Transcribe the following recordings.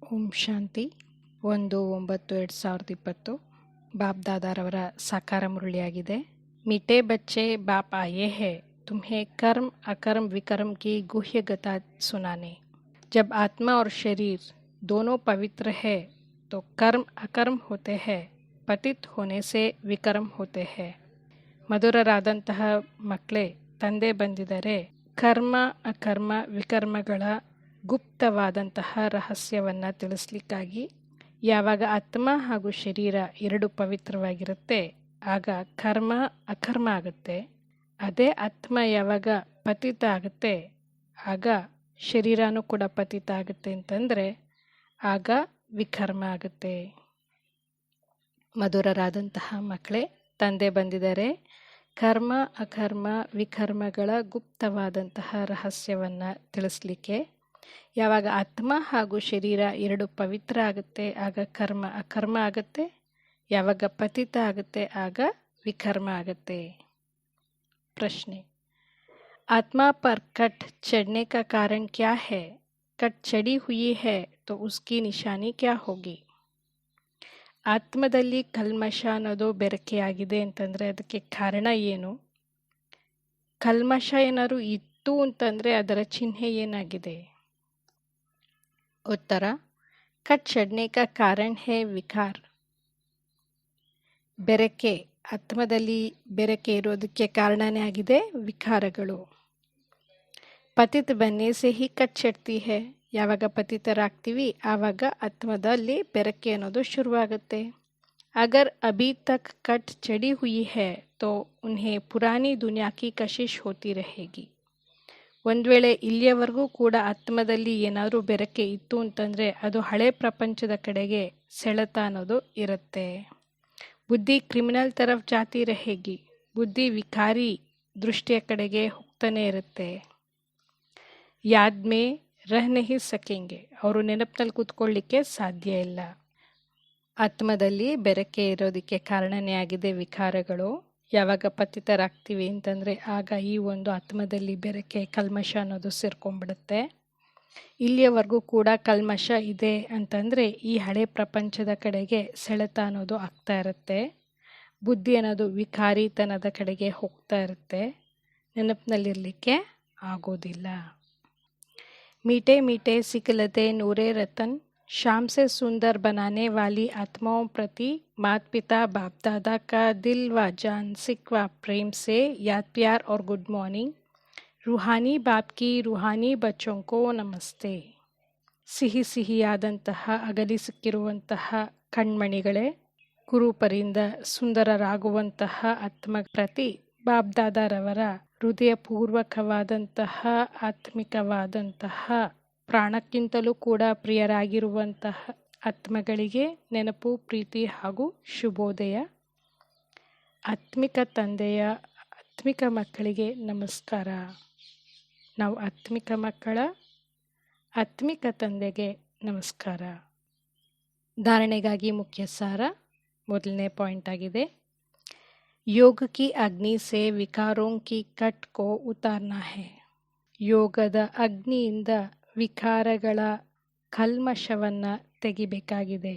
ಓಂ ಶಾಂತಿ 1-9-2020 ಬಾಪ್ ದಾದಾರವರ ಸಾಕಾರ ಮುರಳಿಯಾಗಿದೆ. मीठे बच्चे बाप आए हैं तुम्हें कर्म अकर्म विकर्म की गुह्य गता सुनाने। जब आत्मा और शरीर दोनों पवित्र है तो कर्म अकर्म होते हैं, पतित होने से विकर्म होते हैं. ಮಧುರರಾದಂತಹ ಮಕ್ಕಳೇ, ತಂದೆ ಬಂದಿದ್ದಾರೆ. ಕರ್ಮ ಅಕರ್ಮ ವಿಕರ್ಮಗಳ ಗುಪ್ತವಾದಂತಹ ರಹಸ್ಯವನ್ನು ತಿಳಿಸ್ಲಿಕ್ಕಾಗಿ. ಯಾವಾಗ ಆತ್ಮ ಹಾಗೂ ಶರೀರ ಎರಡು ಪವಿತ್ರವಾಗಿರುತ್ತೆ ಆಗ ಕರ್ಮ ಅಕರ್ಮ ಆಗುತ್ತೆ. ಅದೇ ಆತ್ಮ ಯಾವಾಗ ಪತಿತ ಆಗುತ್ತೆ ಆಗ ಶರೀರನೂ ಕೂಡ ಪತಿತ ಆಗುತ್ತೆ ಅಂತಂದರೆ ಆಗ ವಿಕರ್ಮ ಆಗುತ್ತೆ. ಮಧುರರಾದಂತಹ ಮಕ್ಕಳೇ, ತಂದೆ ಬಂದಿದ್ದಾರೆ. ಕರ್ಮ ಅಕರ್ಮ ವಿಕರ್ಮಗಳ ಗುಪ್ತವಾದಂತಹ ರಹಸ್ಯವನ್ನು ತಿಳಿಸ್ಲಿಕ್ಕೆ. ಯಾವಾಗ ಆತ್ಮ ಹಾಗೂ ಶರೀರ ಎರಡು ಪವಿತ್ರ ಆಗುತ್ತೆ ಆಗ ಕರ್ಮ ಅಕರ್ಮ ಆಗುತ್ತೆ. ಯಾವಾಗ ಪತಿತ ಆಗುತ್ತೆ ಆಗ ವಿಕರ್ಮ ಆಗುತ್ತೆ. ಪ್ರಶ್ನೆ: आत्मा पर कट चढ़ने का कारण क्या है? कट चढ़ी हुई है तो उसकी निशानी क्या होगी? ಆತ್ಮದಲ್ಲಿ ಕಲ್ಮಶ ಅನ್ನೋದು ಬೆರಕೆಯಾಗಿದೆ ಅಂತಂದರೆ ಅದಕ್ಕೆ ಕಾರಣ ಏನು? ಕಲ್ಮಶ ಏನಾದ್ರು ಇತ್ತು ಅಂತಂದರೆ ಅದರ ಚಿಹ್ನೆ ಏನಾಗಿದೆ? ಉತ್ತರ: ಕಟ್ ಚढ़ने का कारण है विकार. ಬೆರಕೆ, ಆತ್ಮದಲ್ಲಿ ಬೆರಕೆ ಇರೋದಕ್ಕೆ ಕಾರಣನೇ ಆಗಿದೆ ವಿಕಾರಗಳು. ಪತಿತ ಬನ್ನೆ ಸೆ ಹಿ ಕಟ್ ಚढ़ती है. ಯಾವಾಗ ಪತಿತರಾಗ್ತೀವಿ ಆವಾಗ ಆತ್ಮದಲ್ಲಿ ಬೆರಕೆ ಅನ್ನೋದು ಶುರುವಾಗುತ್ತೆ. ಅಗರ್ ಅಭಿ ತಕ್ ಕಟ್ ಚढ़ी हुई है तो उन्हें पुरानी दुनिया की कशिश होती रहेगी. ಒಂದು ವೇಳೆ ಇಲ್ಲಿಯವರೆಗೂ ಕೂಡ ಆತ್ಮದಲ್ಲಿ ಏನಾದರೂ ಬೆರಕೆ ಇತ್ತು ಅಂತಂದರೆ ಅದು ಹಳೆ ಪ್ರಪಂಚದ ಕಡೆಗೆ ಸೆಳೆತ ಅನ್ನೋದು ಇರುತ್ತೆ. ಬುದ್ಧಿ ಕ್ರಿಮಿನಲ್ ತರಫ್ ಜಾತಿ रहेगी. ಬುದ್ಧಿ ವಿಕಾರಿ ದೃಷ್ಟಿಯ ಕಡೆಗೆ ಹೋಗ್ತಾನೆ ಇರುತ್ತೆ. ಯಾದ್ ಮೇ ರಹ ನಹಿ ಸಕೆಂಗೆ. ಅವರು ನೆನಪಿನಲ್ಲಿ ಕೂತ್ಕೊಳ್ಳಿಕ್ಕೆ ಸಾಧ್ಯ ಇಲ್ಲ. ಆತ್ಮದಲ್ಲಿ ಬೆರಕೆ ಇರೋದಕ್ಕೆ ಕಾರಣನೇ ಆಗಿದೆ ವಿಕಾರಗಳು. ಯಾವಾಗ ಪತಿತರಾಗ್ತೀವಿ ಅಂತಂದರೆ ಆಗ ಈ ಒಂದು ಆತ್ಮದಲ್ಲಿ ಬೆರಕೆ ಕಲ್ಮಶ ಅನ್ನೋದು ಸೇರ್ಕೊಂಡ್ಬಿಡುತ್ತೆ. ಇಲ್ಲಿಯವರೆಗೂ ಕೂಡ ಕಲ್ಮಶ ಇದೆ ಅಂತಂದರೆ ಈ ಹಳೆ ಪ್ರಪಂಚದ ಕಡೆಗೆ ಸೆಳೆತ ಅನ್ನೋದು ಆಗ್ತಾ ಇರುತ್ತೆ. ಬುದ್ಧಿ ಅನ್ನೋದು ವಿಕಾರಿತನದ ಕಡೆಗೆ ಹೋಗ್ತಾ ಇರುತ್ತೆ. ನೆನಪಿನಲ್ಲಿರಲಿಕ್ಕೆ ಆಗೋದಿಲ್ಲ. मीठे मीठे सिकलते नूरे रतन शाम से सुंदर बनाने वाली आत्माओं प्रति माता पिता बाप दादा का दिल व जान सिक व प्रेम से याद प्यार और गुड मॉर्निंग. रूहानी बाप की रूहानी बच्चों को नमस्ते. ಸಿಹಿ ಸಿಹಿಯಾದಂತಹ ಅಗಲಿ ಸಿಕ್ಕಿರುವಂತಹ ಕಣ್ಮಣಿಗಳೇ, ಕುರುಪರಿಂದ ಸುಂದರರಾಗುವಂತಹ ಆತ್ಮ ಪ್ರತಿ ಬಾಪ್ ದಾದಾರವರ ಹೃದಯಪೂರ್ವಕವಾದಂತಹ ಆತ್ಮಿಕವಾದಂತಹ ಪ್ರಾಣಕ್ಕಿಂತಲೂ ಕೂಡ ಪ್ರಿಯರಾಗಿರುವಂತಹ ಆತ್ಮಗಳಿಗೆ ನೆನಪು, ಪ್ರೀತಿ ಹಾಗೂ ಶುಭೋದಯ. ಆತ್ಮಿಕ ತಂದೆಯ ಆತ್ಮಿಕ ಮಕ್ಕಳಿಗೆ ನಮಸ್ಕಾರ. ನಾವು ಆತ್ಮಿಕ ಮಕ್ಕಳ ಆತ್ಮಿಕ ತಂದೆಗೆ ನಮಸ್ಕಾರ. ಧಾರಣೆಗಾಗಿ ಮುಖ್ಯ ಸಾರ ಮೊದಲನೇ ಪಾಯಿಂಟ್ ಆಗಿದೆ. योग की अग्नि से विकारों की कट को उतारना है. ಯೋಗದ ಅಗ್ನಿಯಿಂದ ವಿಕಾರಗಳ ಕಲ್ಮಶವನ್ನು ತೆಗಿಬೇಕಾಗಿದೆ.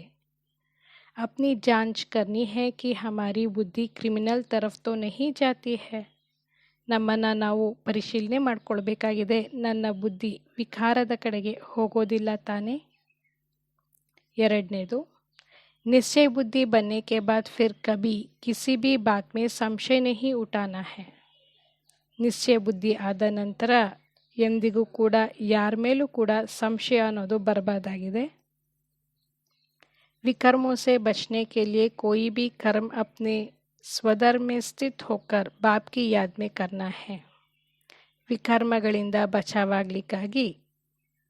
अपनी जांच करनी है कि हमारी बुद्धि क्रिमिनल तरफ तो नहीं जाती है. ನಮ್ಮನ್ನು ನಾವು ಪರಿಶೀಲನೆ ಮಾಡಿಕೊಳ್ಬೇಕಾಗಿದೆ. ನನ್ನ ಬುದ್ಧಿ ವಿಕಾರದ ಕಡೆಗೆ ಹೋಗೋದಿಲ್ಲ ತಾನೇ? ಎರಡನೇದು, निश्चय बुद्धि बनने के बाद फिर कभी किसी भी बात में संशय नहीं उठाना है. ನಿಶ್ಚಯ ಬುದ್ಧಿ ಆದ ನಂತರ ಎಂದಿಗೂ ಕೂಡ ಯಾರ ಮೇಲೂ ಕೂಡ ಸಂಶಯ ಅನ್ನೋದು ಬರಬಾರ್ದಾಗಿದೆ. विकर्मों से बचने के लिए कोई भी कर्म अपने स्वधर्म में स्थित होकर बाप की याद में करना है. ವಿಕರ್ಮಗಳಿಂದ ಬಚಾವಾಗಲಿಕ್ಕಾಗಿ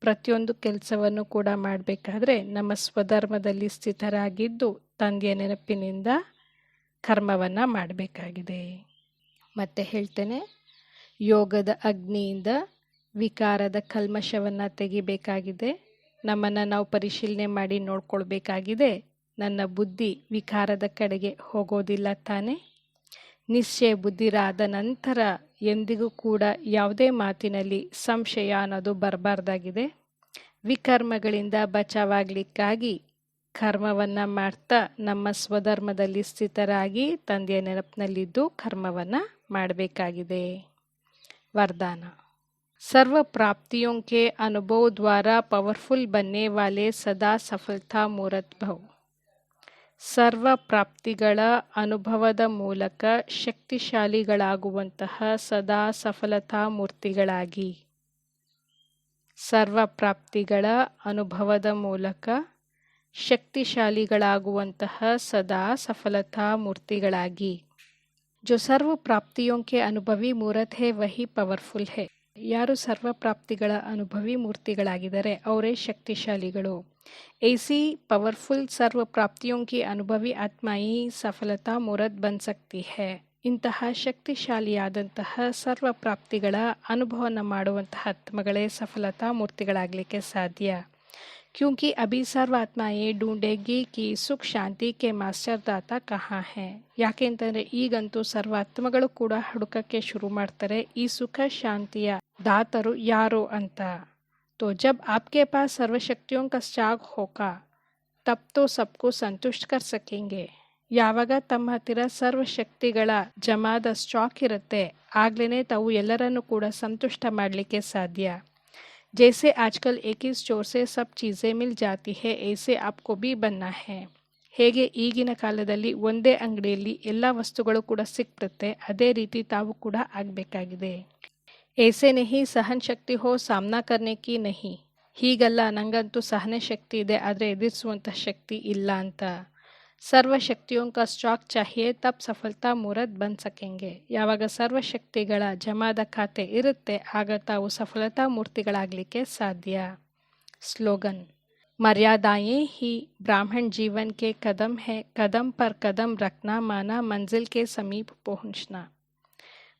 ಪ್ರತಿಯೊಂದು ಕೆಲಸವನ್ನು ಕೂಡ ಮಾಡಬೇಕಾದ್ರೆ ನಮ್ಮ ಸ್ವಧರ್ಮದಲ್ಲಿ ಸ್ಥಿತರಾಗಿದ್ದು ತಂದೆಯ ನೆನಪಿನಿಂದ ಕರ್ಮವನ್ನು ಮಾಡಬೇಕಾಗಿದೆ. ಮತ್ತೆ ಹೇಳ್ತೇನೆ, ಯೋಗದ ಅಗ್ನಿಯಿಂದ ವಿಕಾರದ ಕಲ್ಮಶವನ್ನು ತೆಗಿಬೇಕಾಗಿದೆ. ನಮ್ಮನ್ನು ನಾವು ಪರಿಶೀಲನೆ ಮಾಡಿ ನೋಡ್ಕೊಳ್ಬೇಕಾಗಿದೆ. ನನ್ನ ಬುದ್ಧಿ ವಿಕಾರದ ಕಡೆಗೆ ಹೋಗೋದಿಲ್ಲ ತಾನೇ? ನಿಶ್ಚಯ ಬುದ್ಧಿರಾದ ನಂತರ ಎಂದಿಗೂ ಕೂಡ ಯಾವುದೇ ಮಾತಿನಲ್ಲಿ ಸಂಶಯ ಅನ್ನೋದು ಬರಬಾರ್ದಾಗಿದೆ. ವಿಕರ್ಮಗಳಿಂದ ಬಚಾವಾಗಲಿಕ್ಕಾಗಿ ಕರ್ಮವನ್ನು ಮಾಡ್ತಾ ನಮ್ಮ ಸ್ವಧರ್ಮದಲ್ಲಿ ಸ್ಥಿತರಾಗಿ ತಂದೆಯ ನೆನಪಿನಲ್ಲಿದ್ದು ಕರ್ಮವನ್ನು ಮಾಡಬೇಕಾಗಿದೆ. वरदान सर्व प्राप्तियों के अनुभव द्वारा पावरफुल बनने वाले सदा सफलता मूर्त भव. ಸರ್ವ ಪ್ರಾಪ್ತಿಗಳ ಅನುಭವದ ಮೂಲಕ ಶಕ್ತಿಶಾಲಿಗಳಾಗುವಂತಹ ಸದಾ ಸಫಲತಾ ಮೂರ್ತಿಗಳಾಗಿ. ಸರ್ವ ಪ್ರಾಪ್ತಿಗಳ ಅನುಭವದ ಮೂಲಕ ಶಕ್ತಿಶಾಲಿಗಳಾಗುವಂತಹ ಸದಾ ಸಫಲತಾ ಮೂರ್ತಿಗಳಾಗಿ. जो सर्व प्राप्तियों के अनुभवी मूर्त है वही पावरफुल है. ಯಾರು ಸರ್ವ ಪ್ರಾಪ್ತಿಗಳ ಅನುಭವಿ ಮೂರ್ತಿಗಳಾಗಿದ್ದಾರೆ ಅವರೇ ಶಕ್ತಿಶಾಲಿಗಳು. ऐसी पावरफुल सर्व प्राप्तियों की अनुभवी आत्मा ही सफलता मूर्त बन सकती है. ಇಂತಹ ಶಕ್ತಿಶಾಲಿಯಾದಂತಹ ಸರ್ವ ಪ್ರಾಪ್ತಿಗಳ ಅನುಭವನ ಮಾಡುವಂತಹ ಆತ್ಮಗಳೇ ಸಫಲತಾ ಮೂರ್ತಿಗಳಾಗಲಿಕ್ಕೆ ಸಾಧ್ಯ. क्योंकि अभी सर्व आत्माएं ढूंढेगी कि सुख शांति के मास्टर दाता कहाँ है. ಯಾಕೆಂತಂದರೆ ಈಗಂತೂ ಸರ್ವಾತ್ಮಗಳು ಕೂಡ ಹುಡುಕಕ್ಕೆ ಶುರು ಮಾಡ್ತಾರೆ ಈ ಸುಖ ಶಾಂತಿಯ ದಾತರು ಯಾರು ಅಂತ. तो जब आपके पास सर्वशक्तियों का स्टॉक होगा तब तो सबको संतुष्ट कर सकेंगे. ಯಾವಾಗ ತಮ್ಮ ಹತ್ತಿರ ಸರ್ವಶಕ್ತಿಗಳ ಜಮಾದ ಸ್ಟಾಕ್ ಇರುತ್ತೆ ಆಗ್ಲೇ ತಾವು ಎಲ್ಲರನ್ನೂ ಕೂಡ ಸಂತುಷ್ಟ ಮಾಡಲಿಕ್ಕೆ ಸಾಧ್ಯ. जैसे आजकल एक ही स्टोर से सब चीज़ें मिल जाती है ऐसे आपको भी बनना है. ಹೇಗೆ ಈಗಿನ ಕಾಲದಲ್ಲಿ ಒಂದೇ ಅಂಗಡಿಯಲ್ಲಿ ಎಲ್ಲ ವಸ್ತುಗಳು ಕೂಡ ಸಿಕ್ಬಿಡುತ್ತೆ ಅದೇ ರೀತಿ ತಾವು ಕೂಡ ಆಗಬೇಕಾಗಿದೆ. ऐसे नहीं सहन शक्ति हो सामना करने की नहीं. ಹೀಗಲ್ಲ ನಂಗಂತೂ ಸಹನೆ ಶಕ್ತಿ ಇದೆ ಆದರೆ ಎದುರಿಸುವಂಥ ಶಕ್ತಿ ಇಲ್ಲ ಅಂತ. ಸರ್ವಶಕ್ತಿयों का स्टॉक चाहिए तब सफलता मूर्त बन सकेंगे. ಯಾವಾಗ ಸರ್ವಶಕ್ತಿಗಳ ಜಮಾದ ಖಾತೆ ಇರುತ್ತೆ ಆಗ ತಾವು ಸಫಲತಾ ಮೂರ್ತಿಗಳಾಗಲಿಕ್ಕೆ ಸಾಧ್ಯ. स्लोगन मर्यादाएं ही ब्राह्मण जीवन के कदम है. कदम पर कदम रखना माना मंजिल के समीप पहुंचना.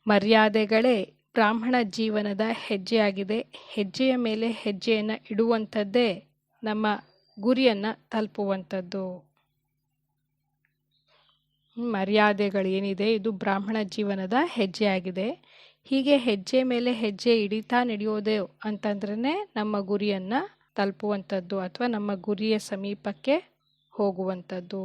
ಮರ್ಯಾದೆಗಳೇ ಬ್ರಾಹ್ಮಣ ಜೀವನದ ಹೆಜ್ಜೆಯಾಗಿದೆ. ಹೆಜ್ಜೆಯ ಮೇಲೆ ಹೆಜ್ಜೆಯನ್ನು ಇಡುವಂಥದ್ದೇ ನಮ್ಮ ಗುರಿಯನ್ನು ತಲುಪುವಂಥದ್ದು. ಮರ್ಯಾದೆಗಳು ಏನಿದೆ ಇದು ಬ್ರಾಹ್ಮಣ ಜೀವನದ ಹೆಜ್ಜೆಯಾಗಿದೆ. ಹೀಗೆ ಹೆಜ್ಜೆ ಮೇಲೆ ಹೆಜ್ಜೆ ಇಡಿತಾ ನಡೆಯೋದೇ ಅಂತಂದ್ರೇ ನಮ್ಮ ಗುರಿಯನ್ನು ತಲುಪುವಂಥದ್ದು ಅಥವಾ ನಮ್ಮ ಗುರಿಯ ಸಮೀಪಕ್ಕೆ ಹೋಗುವಂಥದ್ದು.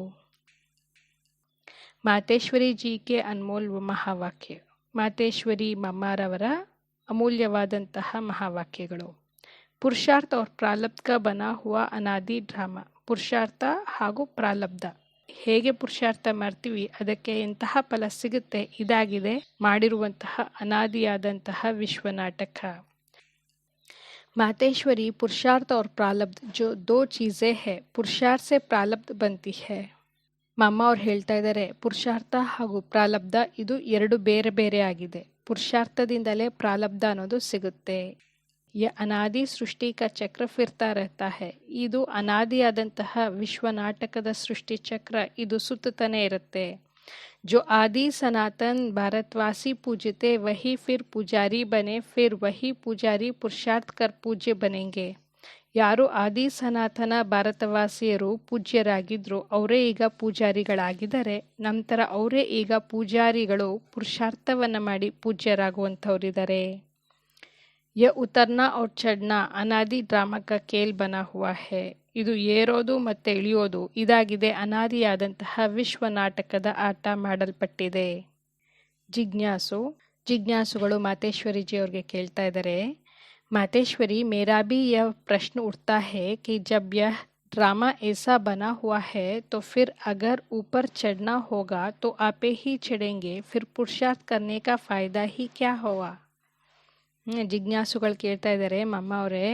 ಮಾತೇಶ್ವರಿ ಜಿ ಕೆ ಅನ್ಮೋಲ್ ಮಹಾವಾಕ್ಯ. ಮಾತೇಶ್ವರಿ ಮಮ್ಮಾರವರ ಅಮೂಲ್ಯವಾದಂತಹ ಮಹಾವಾಕ್ಯಗಳು. ಪುರುಷಾರ್ಥ और ಪ್ರಾರಬ್ಧ का बना हुआ अनादि ड्रामा. ಪುರುಷಾರ್ಥ ಹಾಗೂ ಪ್ರಾರಬ್ಧ ಹೇಗೆ ಪುರುಷಾರ್ಥ ಮಾಡ್ತೀವಿ ಅದಕ್ಕೆ ಎಂತಹ ಫಲ ಸಿಗುತ್ತೆ ಇದಾಗಿದೆ ಮಾಡಿರುವಂತಹ ಅನಾದಿಯಾದಂತಹ ವಿಶ್ವನಾಟಕ. ಮಾತೇಶ್ವರಿ पुरुषार्थ और प्रारब्ध जो दो चीज़ें है पुरुषार्थ से प्रारब्ध बनती है. ಮಮ್ಮ ಅವ್ರು ಹೇಳ್ತಾ ಇದ್ದಾರೆ ಪುರುಷಾರ್ಥ ಹಾಗೂ ಪ್ರಾರಬ್ಧ ಇದು ಎರಡು ಬೇರೆ ಬೇರೆ ಆಗಿದೆ. ಪುರುಷಾರ್ಥದಿಂದಲೇ ಪ್ರಾರಬ್ಧ ಅನ್ನೋದು ಸಿಗುತ್ತೆ. ಯ ಅನಾದಿ ಸೃಷ್ಟಿ ಕ ಚಕ್ರ ಫಿರ್ತಾ रहता है. ಇದು ಅನಾದಿಯಾದಂತಹ ವಿಶ್ವನಾಟಕದ ಸೃಷ್ಟಿ ಚಕ್ರ ಇದು ಸುತ್ತತಾನೆ ಇರುತ್ತೆ. जो आदि सनातन भारतवासी पूजते वही फिर पुजारी बने फिर वही पुजारी पुरुषार्थ कर पूज्य बनेंगे. ಯಾರು ಆದಿ ಸನಾತನ ಭಾರತವಾಸಿಯರು ಪೂಜ್ಯರಾಗಿದ್ರು ಅವರೇ ಈಗ ಪೂಜಾರಿಗಳಾಗಿದ್ದಾರೆ. ನಂತರ ಅವರೇ ಈಗ ಪೂಜಾರಿಗಳು ಪುರುಷಾರ್ಥವನ್ನು ಮಾಡಿ ಪೂಜ್ಯರಾಗುವಂಥವರಿದ್ದಾರೆ. ಯ ಉತರ್ನಾ ಔರ್ ಚಡ್ನಾ ಅನಾದಿ ಡ್ರಾಮಾ ಕಾ ಖೇಲ್ ಬನಾ ಹುವಾ ಹೈ. ಇದು ಏರೋದು ಮತ್ತು ಇಳಿಯೋದು ಇದಾಗಿದೆ ಅನಾದಿಯಾದಂತಹ ವಿಶ್ವ ನಾಟಕದ ಆಟ ಮಾಡಲ್ಪಟ್ಟಿದೆ. ಜಿಜ್ಞಾಸುಗಳು ಮಾತೇಶ್ವರಿಜಿ ಅವ್ರಿಗೆ ಕೇಳ್ತಾ ಇದ್ದಾರೆ मातेश्वरी मेरा भी यह प्रश्न उठता है कि जब यह ड्रामा ऐसा बना हुआ है तो फिर अगर ऊपर चढ़ना होगा तो आपे ही चढ़ेंगे फिर पुरुषार्थ करने का फ़ायदा ही क्या हुआ. ಜಿಜ್ಞಾಸುಗಳು ಕೇಳ್ತಾ ಇದ್ದಾರೆ ಮಮ್ಮ ಅವರೇ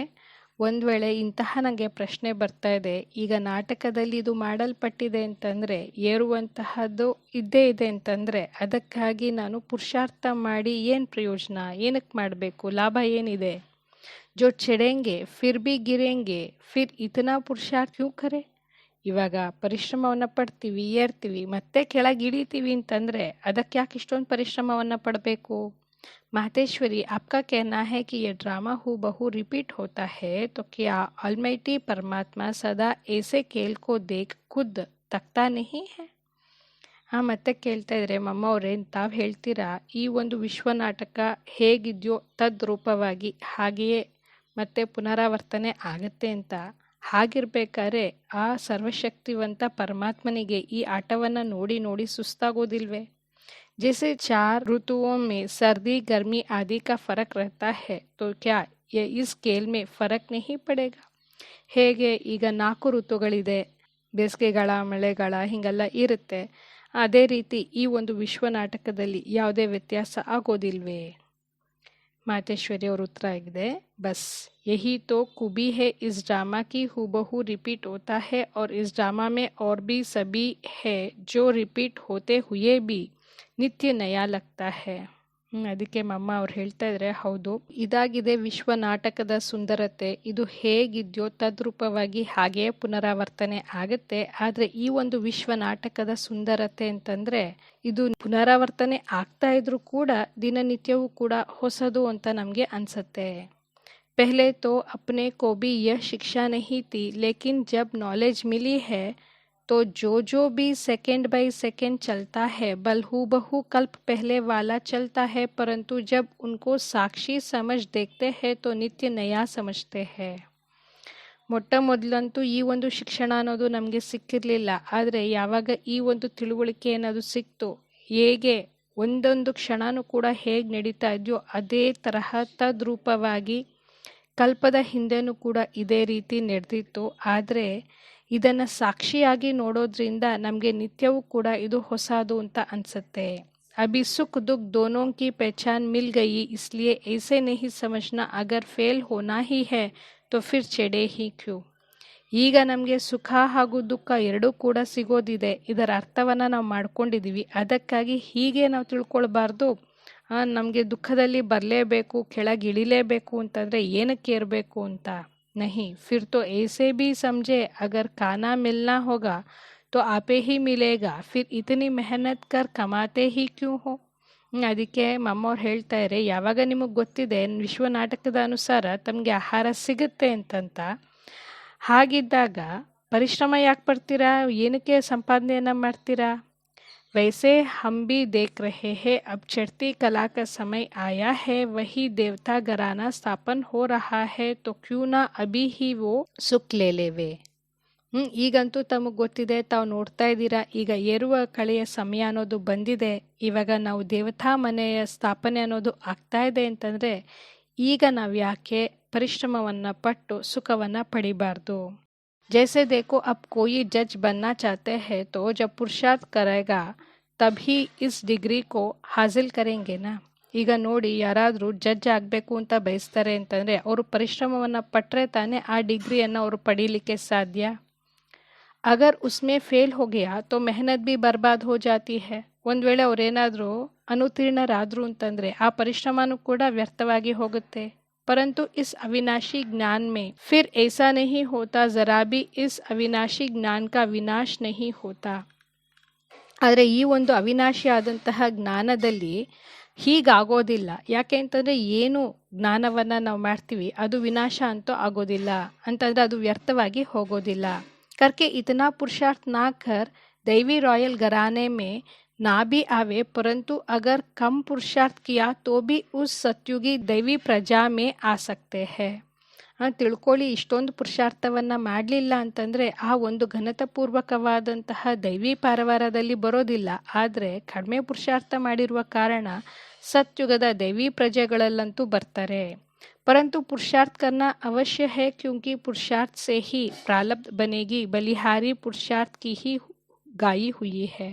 ಒಂದು ವೇಳೆ ಇಂತಹ ನನಗೆ ಪ್ರಶ್ನೆ ಬರ್ತಾ ಇದೆ ಈಗ ನಾಟಕದಲ್ಲಿ ಇದು ಮಾಡಲ್ಪಟ್ಟಿದೆ ಅಂತಂದರೆ ಏರುವಂತಹದ್ದು ಇದ್ದೇ ಇದೆ ಅಂತಂದರೆ ಅದಕ್ಕಾಗಿ ನಾನು ಪುರುಷಾರ್ಥ ಮಾಡಿ ಏನು ಪ್ರಯೋಜನ ಏನಕ್ಕೆ ಮಾಡಬೇಕು ಲಾಭ ಏನಿದೆ. जो चढ़ेंगे फिर भी गिरेंगे फिर इतना पुरुषार्थ क्यों करे. ಇವಾಗ ಪರಿಶ್ರಮವನ್ನು ಪಡ್ತೀವಿ ಏರ್ತೀವಿ ಮತ್ತೆ ಕೆಳಗೆ ಇಳಿತೀವಿ ಅಂತಂದರೆ ಅದಕ್ಕೆ ಯಾಕೆ ಇಷ್ಟೊಂದು ಪರಿಶ್ರಮವನ್ನು ಪಡಬೇಕು. मातेश्वरी आपका कहना है कि ये ड्रामा हूबहू रिपीट होता है तो क्या ऑलमाइटी परमात्मा सदा ऐसे खेल को देख खुद तकता नहीं है. ಮತ್ತೆ ಕೇಳ್ತಾ ಇದ್ರೆ ಮಮ್ಮ ಅವರೇ ತಾವು ಹೇಳ್ತೀರಾ ಈ ಒಂದು ವಿಶ್ವ ನಾಟಕ ಹೇಗಿದೆಯೋ ತದ್ರೂಪವಾಗಿ ಹಾಗೆಯೇ ಮತ್ತೆ ಪುನರಾವರ್ತನೆ ಆಗುತ್ತೆ ಅಂತ. ಹಾಗಿರ್ಬೇಕಾದ್ರೆ ಆ ಸರ್ವಶಕ್ತಿವಂತ ಪರಮಾತ್ಮನಿಗೆ ಈ ಆಟವನ್ನು ನೋಡಿ ನೋಡಿ ಸುಸ್ತಾಗೋದಿಲ್ವೇ? जैसे 4 ऋतुओं में सर्दी गर्मी आदि का फर्क रहता है तो क्या ये इस स्केल में फर्क नहीं पड़ेगा? ಹೇಗೆ ಈಗ 4 ಋತುಗಳಿದೆ, ಬೇಸಿಗೆಗಾಲ ಮಳೆಗಾಲ ಹೀಗೆಲ್ಲ ಇರುತ್ತೆ, ಅದೇ ರೀತಿ ಈ ಒಂದು ವಿಶ್ವ ನಾಟಕದಲ್ಲಿ ಯಾವುದೇ ವ್ಯತ್ಯಾಸ ಆಗೋದಿಲ್ವೇ? ಮಾತೇಶ್ವರಿ ಅವ್ರ ಉತ್ತರ ಆಗಿದೆ, ಬಸ್ यही तो खूबी है इस ड्रामा की हूबहू रिपीट होता है और इस ड्रामा में और भी सभी है जो रिपीट होते हुए भी ನಿತ್ಯ ನಯ ಲಗ್ತಾ ಹೇ. ಅದಕ್ಕೆ ಮಮ್ಮ ಅವ್ರು ಹೇಳ್ತಾ ಇದ್ರೆ, ಹೌದು, ಇದಾಗಿದೆ ವಿಶ್ವ ನಾಟಕದ ಸುಂದರತೆ. ಇದು ಹೇಗಿದೆಯೋ ತದ್ರೂಪವಾಗಿ ಹಾಗೆಯೇ ಪುನರಾವರ್ತನೆ ಆಗುತ್ತೆ. ಆದರೆ ಈ ಒಂದು ವಿಶ್ವ ನಾಟಕದ ಸುಂದರತೆ ಅಂತಂದರೆ ಇದು ಪುನರಾವರ್ತನೆ ಆಗ್ತಾ ಇದ್ರೂ ಕೂಡ ದಿನನಿತ್ಯವೂ ಕೂಡ ಹೊಸದು ಅಂತ ನಮಗೆ ಅನಿಸುತ್ತೆ. पहले तो अपने को भी यह शिक्षा नहीं थी, लेकिन जब नॉलेज मिली है तो जो भी सेकंड बाय सेकंड चलता है बलहूबहू कल्प पहले वाला चलता है, परंतु जब उनको साक्षी समझ देखते हैं तो नित्य नया समझते हैं. ಮೊಟ್ಟ ಮೊದಲಂತೂ ಈ ಒಂದು ಶಿಕ್ಷಣ ಅನ್ನೋದು ನಮಗೆ ಸಿಕ್ಕಿರಲಿಲ್ಲ. ಆದರೆ ಯಾವಾಗ ಈ ಒಂದು ತಿಳುವಳಿಕೆ ಅನ್ನೋದು ಸಿಕ್ತು, ಹೇಗೆ ಒಂದೊಂದು ಕ್ಷಣನೂ ಕೂಡ ಹೇಗೆ ನಡೀತಾ ಇದೆಯೋ ಅದೇ ತರಹ ತದ್ರೂಪವಾಗಿ ಕಲ್ಪದ ಹಿಂದೆನೂ ಕೂಡ ಇದೇ ರೀತಿ ನಡೆದಿತ್ತು. ಆದರೆ ಇದನ್ನು ಸಾಕ್ಷಿಯಾಗಿ ನೋಡೋದ್ರಿಂದ ನಮಗೆ ನಿತ್ಯವೂ ಕೂಡ ಇದು ಹೊಸದು ಅಂತ ಅನಿಸುತ್ತೆ. ಅಭಿ ಸುಖ ದುಃಖ ದೋನೋ ಕಿ ಪಹಚಾನ್ ಮಿಲ್ ಗಯಿ, ಇಸ್ಲಿಯೇ ಐಸೆ ನಹಿ ಸಮಜ್ನಾ ಅಗರ್ ಫೇಲ್ ಹೋನಾ ಹಿ ಹೈ ತೋ ಫಿರ್ ಚೆಡೆ ಹಿ ಕ್ಯೂ. ಈಗ ನಮಗೆ ಸುಖ ಹಾಗೂ ದುಃಖ ಎರಡೂ ಕೂಡ ಸಿಗೋದಿದೆ, ಇದರ ಅರ್ಥವನ್ನು ನಾವು ಮಾಡ್ಕೊಂಡಿದ್ದೀವಿ, ಅದಕ್ಕಾಗಿ ಹೀಗೆ ನಾವು ತಿಳ್ಕೊಳ್ಬಾರ್ದು. ನಮಗೆ ದುಃಖದಲ್ಲಿ ಬರಲೇಬೇಕು, ಕೆಳಗಿಳಿಲೇಬೇಕು ಅಂತಂದರೆ ಏನಕ್ಕೆ ಇರಬೇಕು ಅಂತ. नहीं, फिर तो ऐसे भी समझे अगर खाना मिलना होगा तो आपे ही मिलेगा, फिर इतनी मेहनत कर कमाते ही क्यों हो. ಅದಕ್ಕೆ ಮಮ್ಮವ್ರು ಹೇಳ್ತಾ ಇದ್ದಾರೆ, ಯಾವಾಗ ನಿಮಗೆ ಗೊತ್ತಿದೆ ವಿಶ್ವ ನಾಟಕದ ಅನುಸಾರ ತಮಗೆ ಆಹಾರ ಸಿಗುತ್ತೆ ಅಂತಂತ, ಹಾಗಿದ್ದಾಗ ಪರಿಶ್ರಮ ಯಾಕೆ ಪಡ್ತೀರಾ, ಏನಕ್ಕೆ ಸಂಪಾದನೆಯನ್ನು ಮಾಡ್ತೀರಾ. वैसे हम भी देख रहे हैं अब चढ़ती कला का समय आया है, वही देवता घराना स्थापन हो रहा है, तो क्यों ना अभी ही वो सुख ले लेवे. ಈಗಂತೂ ತಮಗೆ ಗೊತ್ತಿದೆ, ತಾವು ನೋಡ್ತಾ ಇದ್ದೀರಾ, ಈಗ ಏರುವ ಕಳೆಯ ಸಮಯ ಅನ್ನೋದು ಬಂದಿದೆ. ಇವಾಗ ನಾವು ದೇವತಾ ಮನೆಯ ಸ್ಥಾಪನೆ ಅನ್ನೋದು ಆಗ್ತಾ ಇದೆ ಅಂತಂದರೆ ಈಗ ನಾವು ಯಾಕೆ ಪರಿಶ್ರಮವನ್ನು ಪಟ್ಟು ಸುಖವನ್ನು ಪಡಿಬಾರ್ದು. जैसे देखो अब कोई जज बनना चाहते हैं तो जब पुरुषार्थ करेगा तभी इस डिग्री को हासिल करेंगे ना. ಈಗ ನೋಡಿ, ಯಾರಾದರೂ ಜಡ್ಜ್ ಆಗಬೇಕು ಅಂತ ಬಯಸ್ತಾರೆ ಅಂತಂದರೆ ಅವರು ಪರಿಶ್ರಮವನ್ನು ಪಟ್ಟರೆ ತಾನೇ ಆ ಡಿಗ್ರಿಯನ್ನು ಅವರು ಪಡೀಲಿಕ್ಕೆ ಸಾಧ್ಯ. ಅಗರ್ ಉಸ್ಮೇ ಫೇಲ್ हो गया तो मेहनत भी बर्बाद हो जाती है. ಒಂದು ವೇಳೆ ಅವರೇನಾದರೂ ಅನುತ್ತೀರ್ಣರಾದರು ಅಂತಂದರೆ ಆ ಪರಿಶ್ರಮನೂ ಕೂಡ ವ್ಯರ್ಥವಾಗಿ ಹೋಗುತ್ತೆ. परंतु इस अविनाशी ज्ञान में फिर ऐसा नहीं होता, ज़रा भी इस अविनाशी ज्ञान का विनाश नहीं होता. ಆದರೆ ಈ ಒಂದು ಅವಿನಾಶಿ ಆದಂತಹ ಜ್ಞಾನದಲ್ಲಿ ಹೀಗಾಗೋದಿಲ್ಲ. ಯಾಕೆ ಅಂತಂದರೆ ಏನು ಜ್ಞಾನವನ್ನು ನಾವು ಮಾಡ್ತೀವಿ ಅದು ವಿನಾಶ ಅಂತೂ ಆಗೋದಿಲ್ಲ, ಅಂತಂದರೆ ಅದು ವ್ಯರ್ಥವಾಗಿ ಹೋಗೋದಿಲ್ಲ. करके इतना पुरुषार्थ ना कर दैवी रॉयल घराने में ना भी आवे, परंतु अगर कम पुरुषार्थ किया तो भी उस सत्युगी दैवी प्रजा में आ सकते हैं. ತಿಳ್ಕೊಳ್ಳಿ, ಇಷ್ಟೊಂದು ಪುರುಷಾರ್ಥವನ್ನು ಮಾಡಲಿಲ್ಲ ಅಂತಂದರೆ ಆ ಒಂದು ಘನತಾಪೂರ್ವಕವಾದಂತಹ ದೈವಿ ಪಾರವಾರದಲ್ಲಿ ಬರೋದಿಲ್ಲ. ಆದರೆ ಕಡಿಮೆ ಪುರುಷಾರ್ಥ ಮಾಡಿರುವ ಕಾರಣ ಸತ್ಯುಗದ ದೈವಿ ಪ್ರಜೆಗಳಲ್ಲಂತೂ ಬರ್ತಾರೆ. परंतु पुरुषार्थ करना अवश्य है, क्योंकि पुरुषार्थ से ही प्रारब्ध बनेगी, बलिहारी पुरुषार्थ की ही गाई हुई है.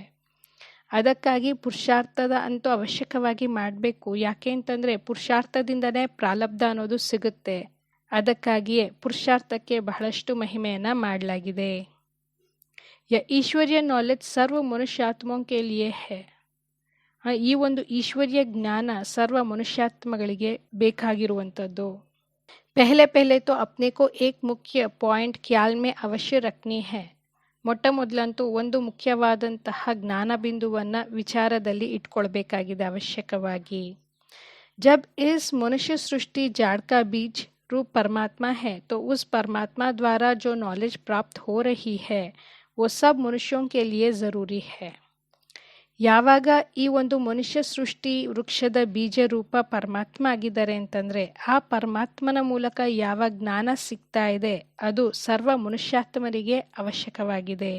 ಅದಕ್ಕಾಗಿ ಪುರುಷಾರ್ಥದ ಅಂತೂ ಅವಶ್ಯಕವಾಗಿ ಮಾಡಬೇಕು. ಯಾಕೆ ಅಂತಂದರೆ ಪುರುಷಾರ್ಥದಿಂದನೇ ಪ್ರಾರಬ್ಧ ಅನ್ನೋದು ಸಿಗುತ್ತೆ. ಅದಕ್ಕಾಗಿಯೇ ಪುರುಷಾರ್ಥಕ್ಕೆ ಬಹಳಷ್ಟು ಮಹಿಮೆಯನ್ನು ಮಾಡಲಾಗಿದೆ. ಯ ಈಶ್ವರ್ಯ ನಾಲೆಜ್ ಸರ್ವ ಮನುಷ್ಯಾತ್ಮೋ ಕೆ ಲಿಯೇ ಹೈ. ಈ ಒಂದು ಈಶ್ವರ್ಯ ಜ್ಞಾನ ಸರ್ವ ಮನುಷ್ಯಾತ್ಮಗಳಿಗೆ ಬೇಕಾಗಿರುವಂಥದ್ದು. ಪಹಲೆ ಪಹಲೆ ತೋ ಅಪ್ನೆ ಕೋ ಏಕ್ ಮುಖ್ಯ ಪಾಯಿಂಟ್ ಖ್ಯಾಲ್ ಮೇ ಅವಶ್ಯ ರಖನಿ ಹೈ. ಮೊಟ್ಟ ಮೊದಲಂತೂ ಒಂದು ಮುಖ್ಯವಾದಂತಹ ಜ್ಞಾನ ಬಿಂದುವನ್ನು ವಿಚಾರದಲ್ಲಿ ಇಟ್ಕೊಳ್ಬೇಕಾಗಿದೆ ಅವಶ್ಯಕವಾಗಿ. ಜಬ್ ಇಸ್ ಮನುಷ್ಯ ಸೃಷ್ಟಿ ಜಾಡ್ ಕಾ ಬೀಜ್ रूप परमात्मा है तो उस परमात्मा द्वारा जो नॉलेज प्राप्त हो रही है वो सब मनुष्यों के लिए ज़रूरी है. ಯಾವಾಗ ಈ ಒಂದು ಮನುಷ್ಯ ಸೃಷ್ಟಿ ವೃಕ್ಷದ ಬೀಜ ರೂಪ ಪರಮಾತ್ಮ ಆಗಿದ್ದಾರೆ ಅಂತಂದರೆ ಆ ಪರಮಾತ್ಮನ ಮೂಲಕ ಯಾವ ಜ್ಞಾನ ಸಿಗ್ತಾ ಇದೆ ಅದು ಸರ್ವ ಮನುಷ್ಯಾತ್ಮರಿಗೆ ಅವಶ್ಯಕವಾಗಿದೆ.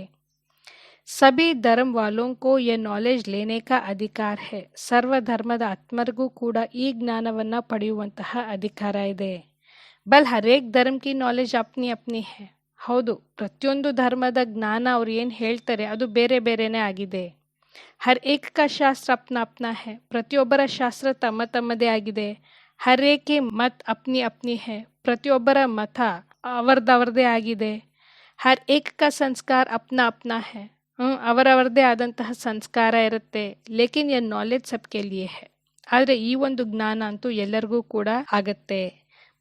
सभी धर्म वालों को यह नॉलेज लेने का अधिकार है. ಸರ್ವ ಧರ್ಮದ ಆತ್ಮರಿಗೂ ಕೂಡ ಈ ಜ್ಞಾನವನ್ನು ಪಡೆಯುವಂತಹ ಅಧಿಕಾರ ಇದೆ. ಬಲ್ ಹರೇಕ್ ಧರ್ಮ ಕಿ ನಾಲೆಜ್ ಅಪ್ನಿ ಅಪ್ನಿ ಹೈ. ಹೌದು, ಪ್ರತಿಯೊಂದು ಧರ್ಮದ ಜ್ಞಾನ ಅವ್ರು ಏನು ಹೇಳ್ತಾರೆ ಅದು ಬೇರೆ ಬೇರೆನೇ ಆಗಿದೆ. ಹರ್ ಏಕ್ ಕಾ ಶಾಸ್ತ್ರ ಅಪ್ನಾ ಅಪ್ನಾ ಹೈ. ಪ್ರತಿಯೊಬ್ಬರ ಶಾಸ್ತ್ರ ತಮ್ಮ ತಮ್ಮದೇ ಆಗಿದೆ. ಹರ್ ಏಕ್ ಕಿ ಮತ್ ಅಪ್ನಿ ಅಪ್ನಿ ಹೈ. ಪ್ರತಿಯೊಬ್ಬರ ಮತ ಅವರದೇ ಆಗಿದೆ. ಹರ್ ಏಕ್ ಕಾ ಸಂಸ್ಕಾರ ಅಪ್ನಾ ಅಪ್ನಾ ಹೈ. ಅವರವರದೇ ಆದಂತಹ ಸಂಸ್ಕಾರ ಇರುತ್ತೆ. ಲೇಕಿನ್ ಯ ನಾಲೆಜ್ ಸಬ್ಕೆ ಲಿಯೇ ಹೈ. ಆದರೆ ಈ ಒಂದು ಜ್ಞಾನ ಅಂತೂ ಎಲ್ಲರಿಗೂ ಕೂಡ ಆಗತ್ತೆ.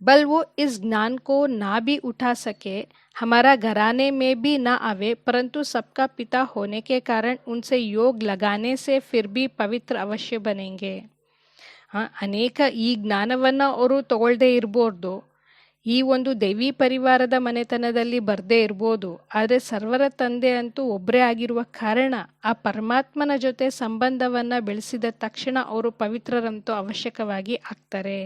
ಬಲ್ वो इस ज्ञान को ना भी उठा सके, हमारा घराने में भी ना आवे, परंतु सबका पिता होने के कारण उनसे योग लगाने से फिर भी पवित्र अवश्य बनेंगे. ಅನೇಕ ಈ ಜ್ಞಾನವನ್ನು ಅವರು ತಗೊಳ್ಳದೇ ಇರ್ಬೋದು, ಈ ಒಂದು ದೈವಿ ಪರಿವಾರದ ಮನೆತನದಲ್ಲಿ ಬರದೇ ಇರ್ಬೋದು, ಆದರೆ ಸರ್ವರ ತಂದೆ ಅಂತೂ ಒಬ್ಬರೇ ಆಗಿರುವ ಕಾರಣ ಆ ಪರಮಾತ್ಮನ ಜೊತೆ ಸಂಬಂಧವನ್ನು ಬೆಳೆಸಿದ ತಕ್ಷಣ ಅವರು ಪವಿತ್ರರಂತೂ ಅವಶ್ಯಕವಾಗಿ ಆಗ್ತಾರೆ.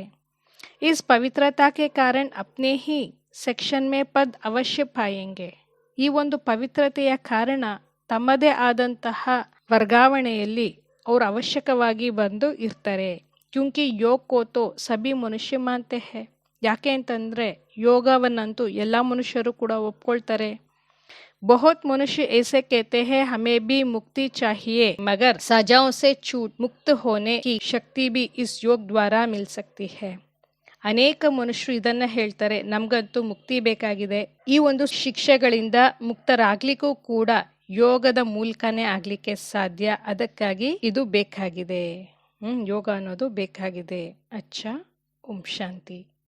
इस पवित्रता के कारण अपने ही ಸೆಕ್ಷನ್ ಮೇ ಪದ್ ಅವಶ್ಯ ಪಾಯೆಂಗೆ. ಈ ಒಂದು ಪವಿತ್ರತೆಯ ಕಾರಣ ತಮ್ಮದೇ ಆದಂತಹ ವರ್ಗಾವಣೆಯಲ್ಲಿ ಅವರು ಅವಶ್ಯಕವಾಗಿ ಬಂದು ಇರ್ತಾರೆ. ಕ್ಯೂಂಕಿ ಯೋಗ ಕೋತೋ ಸಭಿ ಮನುಷ್ಯ ಮಾನ್ತೆ ಹೈ. ಯಾಕೆ ಅಂತಂದರೆ ಯೋಗವನ್ನಂತೂ ಎಲ್ಲ ಮನುಷ್ಯರು ಕೂಡ ಒಪ್ಕೊಳ್ತಾರೆ. बहुत मनुष्य ऐसे कहते हैं हमें भी मुक्ति चाहिए, मगर सजाओं से छूट मुक्त होने की शक्ति भी इस योग द्वारा मिल सकती है. ಅನೇಕ ಮನುಷ್ಯರು ಇದನ್ನ ಹೇಳ್ತಾರೆ, ನಮಗಂತೂ ಮುಕ್ತಿ ಬೇಕಾಗಿದೆ, ಈ ಒಂದು ಶಿಕ್ಷೆಗಳಿಂದ ಮುಕ್ತರಾಗ್ಲಿಕ್ಕೂ ಕೂಡ ಯೋಗದ ಮೂಲಕನೇ ಆಗ್ಲಿಕ್ಕೆ ಸಾಧ್ಯ, ಅದಕ್ಕಾಗಿ ಇದು ಬೇಕಾಗಿದೆ. ಯೋಗ ಅನ್ನೋದು ಬೇಕಾಗಿದೆ. ಅಚ್ಚಾ, ಓಂ ಶಾಂತಿ.